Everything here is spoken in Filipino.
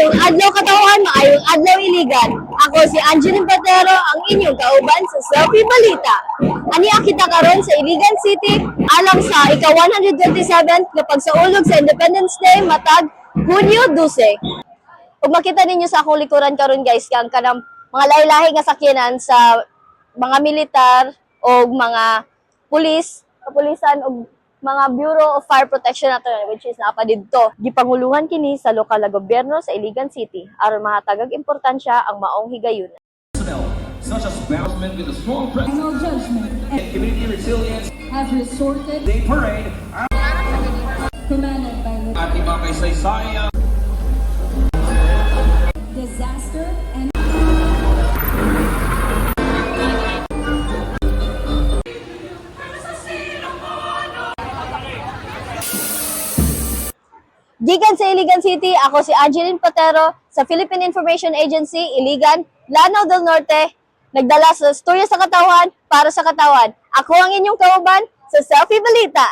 maayong adlaw katawan, maayong adlaw iligan. Ako si Angeline Patero, ang inyong kauban sa Selfie Balita. Aniya kita karon sa Iligan City, alang sa ika-127 kapag sa ulog sa Independence Day matag Hunyo 12. Kung makita ninyo sa akong likuran karon guys, kang kanang mga lahi-lahi nga sakyanan sa mga militar o mga pulis, kapulisan o mga Bureau of Fire Protection nato which is napa didto. Gipanguluhan kini sa lokal na gobyerno sa Iligan City aron mahatagag importansya ang maong higayunan. Such as Bounceman with a strong presence Final judgment and community resilience. has resorted, Day parade commanded by the ating mga kaysaysayan. disaster and Gikan sa Iligan City, ako si Angeline Patero sa Philippine Information Agency, Iligan, Lanao del Norte, nagdala sa Storya sa Katawan para sa Katawan. Ako ang inyong kauban sa Selfie Balita.